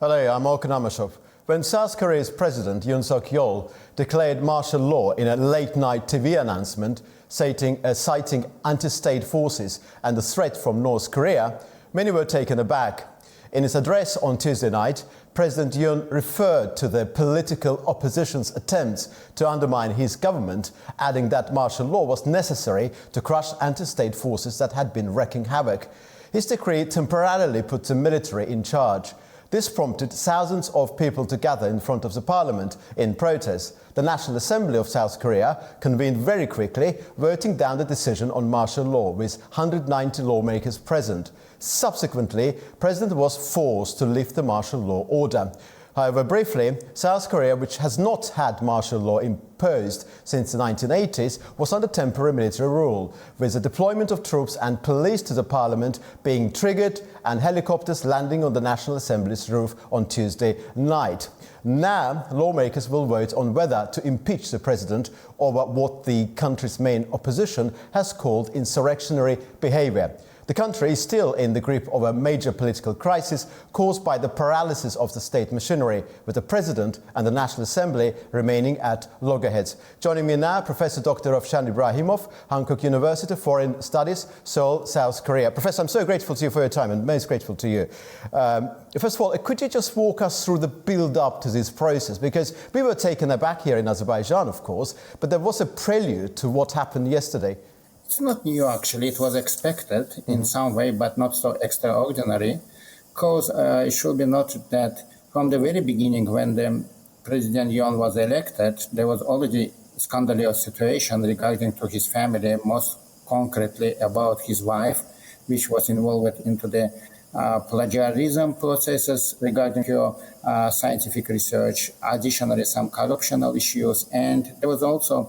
Hello, I'm Orkan Amashov. When South Korea's President Yeol declared martial law in a late-night TV announcement citing anti-state forces and the threat from North Korea, many were taken aback. In his address on Tuesday night, President Yoon referred to the political opposition's attempts to undermine his government, adding that martial law was necessary to crush anti-state forces that had been wreaking havoc. His decree temporarily put the military in charge. This prompted thousands of people to gather in front of the parliament in protest. The National Assembly of South Korea convened very quickly, voting down the decision on martial law with 190 lawmakers present. Subsequently, the president was forced to lift the martial law order. However, briefly, South Korea, which has not had martial law imposed since the 1980s, was under temporary military rule, with the deployment of troops and police to the parliament being triggered and helicopters landing on the National Assembly's roof on Tuesday night. Now, lawmakers will vote on whether to impeach the president over what the country's main opposition has called insurrectionary behavior. The country is still in the grip of a major political crisis caused by the paralysis of the state machinery, with the President and the National Assembly remaining at loggerheads. Joining me now, Professor Dr. Rovshan Ibrahimov, Hankook University Foreign Studies, Seoul, South Korea. Professor, I'm so grateful to you for your time and most grateful to you. First of all, could you just walk us through the build-up to this process? Because we were taken aback here in Azerbaijan, of course, but there was a prelude to what happened yesterday. It's not new, actually. It was expected in some way, but not so extraordinary, because it should be noted that from the very beginning, when the President Yoon was elected, there was already a scandalous situation regarding to his family, most concretely about his wife, which was involved into the plagiarism processes regarding your scientific research, additionally some corruptional issues, and there was also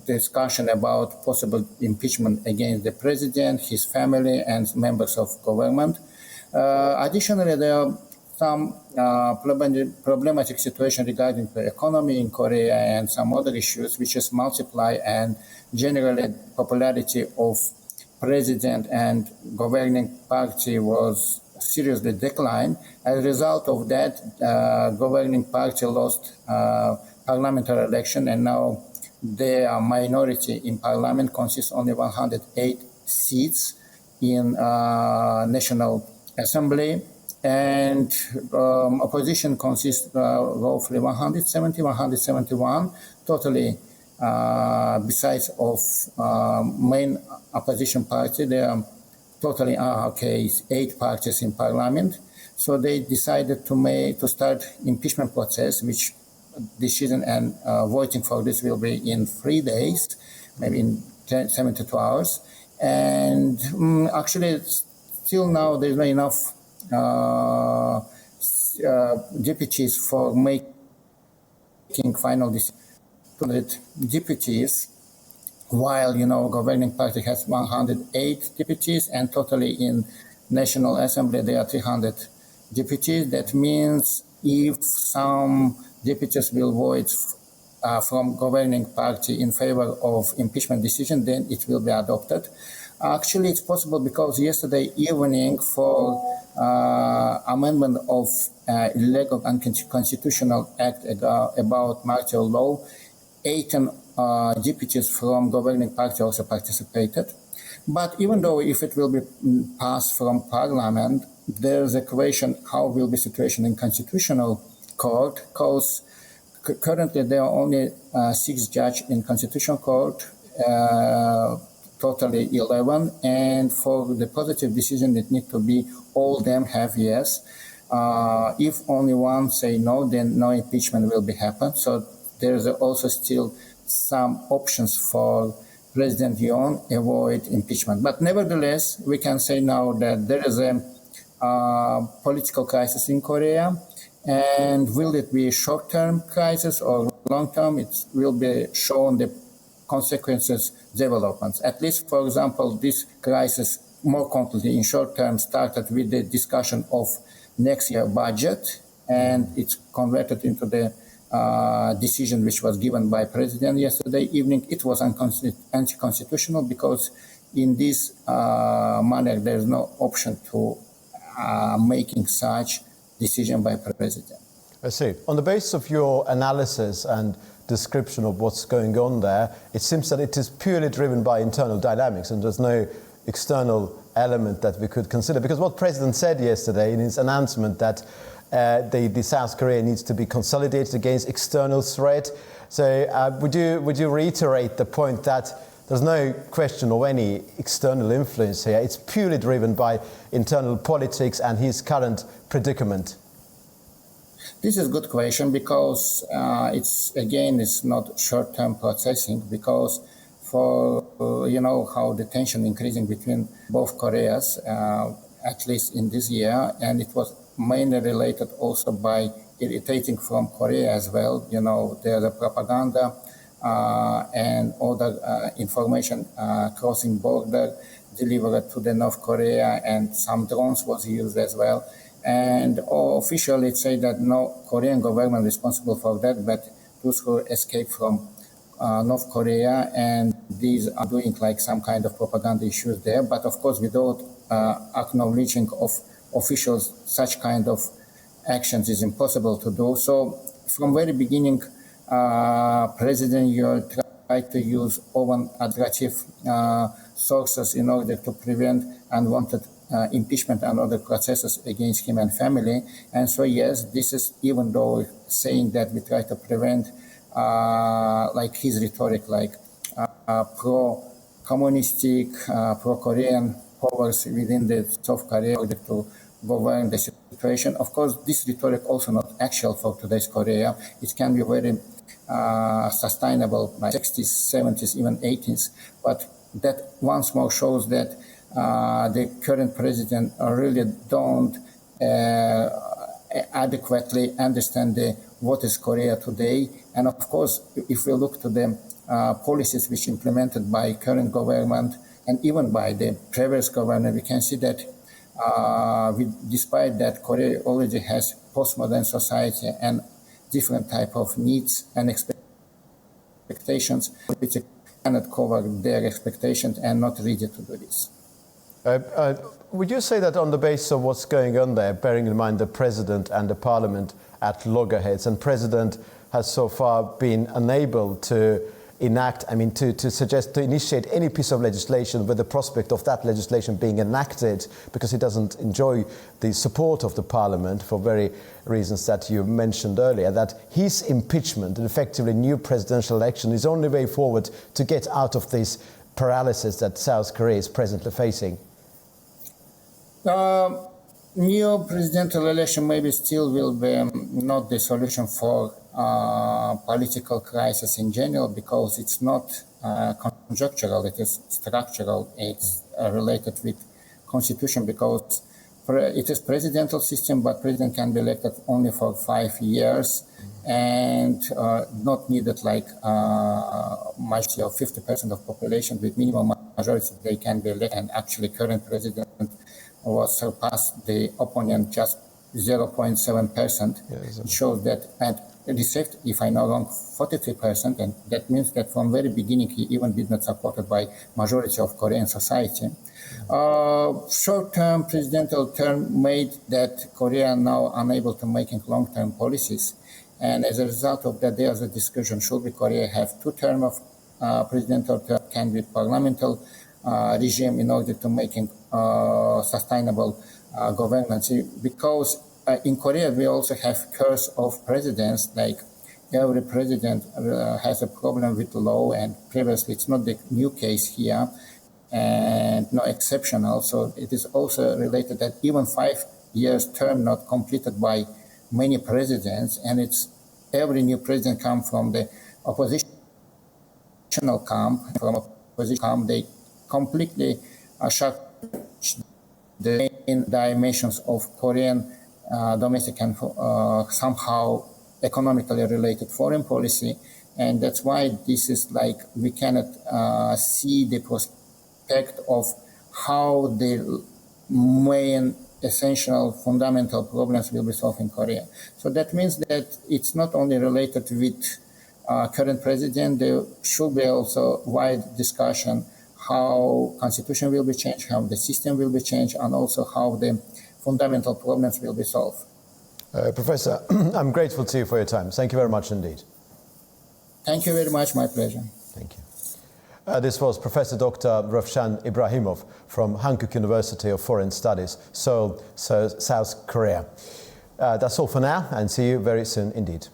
discussion about possible impeachment against the president, his family, and members of government. Additionally, there are some problematic situation regarding the economy in Korea and some other issues which is multiply, and generally popularity of president and governing party was seriously declined. As a result of that, governing party lost parliamentary election, and now their minority in parliament consists only 108 seats in National Assembly, and opposition consists roughly 171, totally. Besides of main opposition party, there are totally 8 parties in parliament. So they decided to start impeachment process, which decision and voting for this will be in 3 days, maybe in 72 hours. And actually, still now there's not enough deputies for making final decisions. Deputies, while governing party has 108 deputies, and totally in National Assembly there are 300 deputies. That means if some deputies will vote from governing party in favor of impeachment decision, then it will be adopted. Actually, it's possible because yesterday evening for amendment of illegal and unconstitutional act about martial law, 18 deputies from governing party also participated. But even though if it will be passed from parliament, there's a question how will be situation in constitutional court, because currently there are only 6 judges in constitutional court, totally 11, and for the positive decision it needs to be all them have yes. If only one say no, then no impeachment will be happen. So there's also still some options for President Yoon avoid impeachment. But nevertheless, we can say now that there is a political crisis in Korea. And will it be a short-term crisis or long-term? It will be shown the consequences developments. At least, for example, this crisis more concretely in short term started with the discussion of next year budget, and it's converted into the decision which was given by President yesterday evening. It was anti-constitutional because in this manner there is no option to making such decision by president. I see. On the basis of your analysis and description of what's going on there, it seems that it is purely driven by internal dynamics and there's no external element that we could consider. Because what President said yesterday in his announcement that the South Korea needs to be consolidated against external threat. So would you reiterate the point that there's no question of any external influence here? It's purely driven by internal politics and his current predicament. This is a good question because it's not short-term processing, because for how the tension increasing between both Koreas, at least in this year, and it was mainly related also by irritating from Korea as well. There's a propaganda and other information crossing border delivered to the North Korea, and some drones was used as well. And officially it said that no Korean government responsible for that, but those who escaped from North Korea, and these are doing like some kind of propaganda issues there. But of course, without acknowledging of officials, such kind of actions is impossible to do. So from very beginning, President Yeol tried to use open administrative sources in order to prevent unwanted impeachment and other processes against him and family. And so yes, this is, even though saying that we try to prevent like his rhetoric, like pro-communistic, pro-Korean powers within the South Korea in order to govern the situation. Of course, this rhetoric also not actual for today's Korea. It can be very sustainable by 60s, 70s, even 80s. But that once more shows that the current president really don't adequately understand what is Korea today. And of course, if we look to the policies which implemented by current government and even by the previous government, we can see that despite that Korea already has postmodern society and different type of needs and expectations, which cannot cover their expectations and not ready to do this. Would you say that on the basis of what's going on there, bearing in mind the president and the parliament at loggerheads, and president has so far been unable to to initiate any piece of legislation with the prospect of that legislation being enacted because he doesn't enjoy the support of the parliament for very reasons that you mentioned earlier, that his impeachment and effectively new presidential election is the only way forward to get out of this paralysis that South Korea is presently facing? New presidential election maybe still will be not the solution for political crisis in general, because it's not conjunctural, it is structural. It's related with constitution, because it is presidential system, but president can be elected only for 5 years and not needed like majority of 50% of population with minimum majority they can be elected. And actually current president was surpassed the opponent just 0.7%. It shows that, and received, if I'm not wrong, 43%, and that means that from very beginning he even did not supported by majority of Korean society. Short-term presidential term made that Korea now unable to making long-term policies, and as a result of that, there's a discussion: should Korea have 2 terms of presidential term, can be parliamentary regime in order to making sustainable governance? Because in Korea, we also have curse of presidents, like every president has a problem with law, and previously it's not the new case here and no exceptional. So it is also related that even 5 years term not completed by many presidents, and it's every new president come from the oppositional camp, they completely shut the main dimensions of Korean domestic and somehow economically related foreign policy. And that's why this is like we cannot see the prospect of how the main essential fundamental problems will be solved in Korea. So that means that it's not only related with current president, there should be also wide discussion how constitution will be changed, how the system will be changed, and also how the fundamental problems will be solved. Professor, I'm grateful to you for your time. Thank you very much indeed. Thank you very much. My pleasure. Thank you. This was Professor Dr. Ravshan Ibrahimov from Hankook University of Foreign Studies, Seoul, South Korea. That's all for now, and see you very soon indeed.